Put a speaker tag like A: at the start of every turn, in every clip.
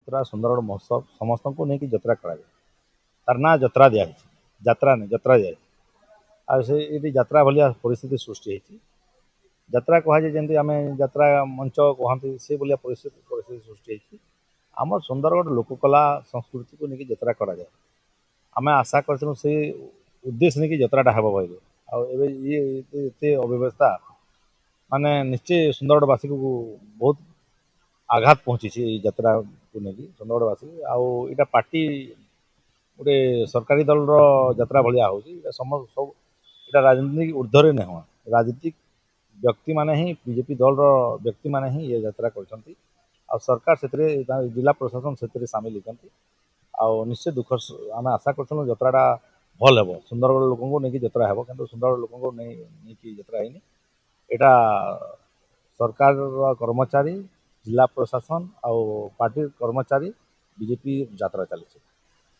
A: जतरा सुंदरगढ़ महोत्सव समस्त को लेकिन जतरा कराए तार ना जतरा दिखाई जात्रा नहीं जतरा दिखाई आ से ये जात्रा भाया परिस्थिति सृष्टि होती जात्रा कहुए जमी आम जात्रा मंच कहते से भाया परिस्थिति सृष्टि होती आम सुंदरगढ़ लोककला संस्कृति को लेकिन जतरा कराए आम आशा करूँ से उद्देश्य नहीं कि जतराटा हे भाई ये अव्यवस्था माने निश्चय सुंदरगढ़वासी को बहुत आघात पहुँची यात्रा को लेकिन सुंदरगढ़वासी आईटा पार्टी गोटे सरकारी दल यात्रा भाया हो सब यहाँ राजनीतिक ऊर्ध्वे नहीं हुआ राजनीतिक व्यक्ति माने ही बीजेपी दल व्यक्ति माने ही ये यात्रा कर सरकार से जिला प्रशासन से सामिल होती निश्चय दुख आम आशा कर यात्राटा भल हे सुंदरगढ़ लोक नहीं यात्रा हे कि सुंदरगढ़ लोक नहीं यात्रा है यहाँ सरकार कर्मचारी जिला प्रशासन आउ पार्टी कर्मचारी बीजेपी यात्रा चली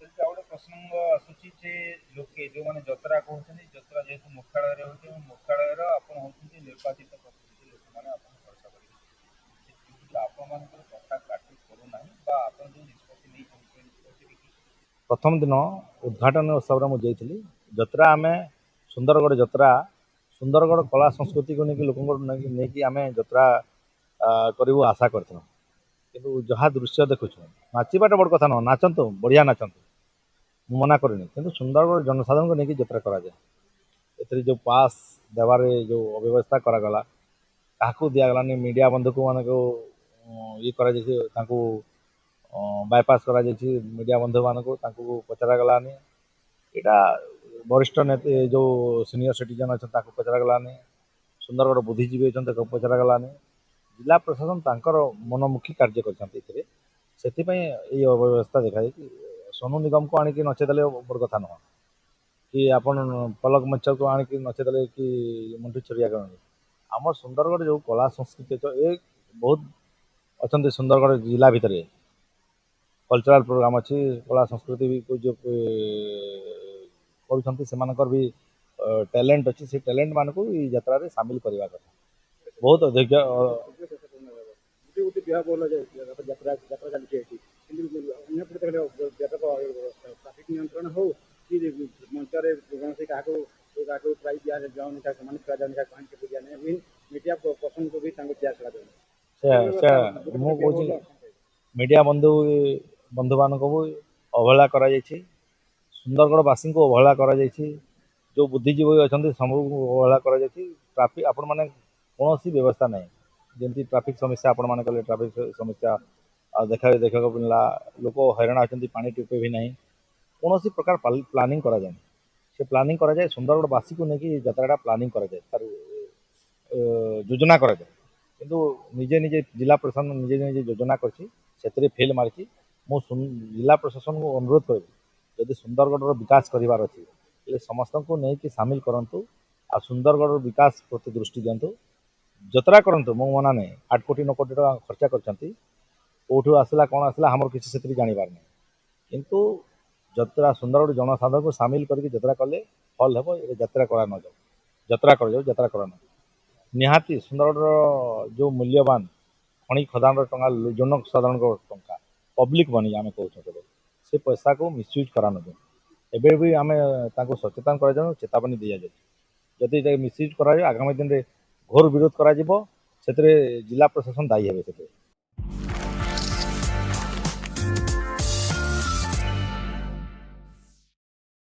B: गोटे प्रसंग आसूची जे लोके जो मैंने जतरा कहते जतरा जेहतु मुख्यालय होती मुख्यालय होती निर्वाचित प्रतिनिधि लोक मैंने भरोसा करेंगे आपण कथा काटी करूना जो निष्पत्ति नहीं
A: प्रथम दिन उद्घाटन उत्सव में मुझे जतरा आम सुंदरगढ़ जतरा सुंदरगढ़ कला संस्कृति को लेकिन लोक नहीं आम जतरा करूँ आशा कर जहाँ दृश्य देखुँ नाचवाटा बड़ कथा नुह नाचतु बढ़िया नाचतु मना करनी कि सुंदरगढ़ जनसाधारण को लेकिन जतरा कराए जो पास देवारे जो अव्यवस्था करागला क्या दिगलानी मीडिया बंधु मान ये बायपास करा मीडिया बंधु मान पचरागलानी यहाँ वरिष्ठ नेता जो सीनियर सिटीजन अच्छा पचरागलानी सुंदरगढ़ बुद्धिजीवी अच्छा पचरागलानी जिला प्रशासन तांकर मनमुखी कार्य करते अव्यवस्था देखा सोनू निगम को आणिक नचेदे बड़ कथा नुह कि आपन पलक मच्छ को आणिक नचेदे कि मुंठी छुरिया आम सुंदरगढ़ जो कला संस्कृति ये बहुत अच्छा सुंदरगढ़ जिला भितर कल्चरल प्रोग्राम अच्छी कला संस्कृति भी जो कर भी टैलेंट अच्छी से टैलेंट मान को यात्रा सामिल करने कथा बहुत अधिक
B: ट्राफिक नियंत्रण हो कि मंचर कौन मीडिया पर्सन को भी
A: मुझे मीडिया बंधु बंधु मान अवहेला करा सुंदरगढ़वासी को अवहेला करा जो बुद्धिजीवी अच्छा सब अवहेला करा ट्राफिक आपण मैंने कौन व्यवस्था ना जमी ट्राफिक समस्या आपण मैंने कले ट्राफिक समस्या देखा मिलला लोक हैरान होती पानी टिपे भी ना कौन प्रकार प्लानिंग करा जाए से प्लानिंग करा जाए सुंदरगढ़वासी को लेकिन यात्रा प्लानिंग करा जाए तार योजना करा जाए किंतु निजे निजे जिला प्रशासन निजे निजे योजना कर फेल मारी जिला प्रशासन को अनुरोध करी जदि सुंदरगढ़ विकास करार अच्छी समस्त को लेकिन सामिल करूँ आ सुंदरगढ़ विकास प्रति दृष्टि दिंतु जतरा करूँ मो मना नहीं 8 कोटी 9 कोटी टका खर्चा कौटू आसला कौन आसला हमर किसी से जानिबार नहीं किंतु जतरा सुंदरगढ़ जनसाधारण को सामिल करके जतरा कले फल हे यात्रा करा न जाओ जतरा कर जाओ जतरा करा न निहाती सुंदरगढ़ जो मूल्यवान खଣି खदान टंका जनसाधारण टंका पब्लिक मनी आम कहते से पैसा को मिसयूज करा न एबे भी आम सचेतन कर चेतावनी दि जाए जदि मिसयूज कर आगामी दिन में घोर विरोध करा जिला प्रशासन दायी हे।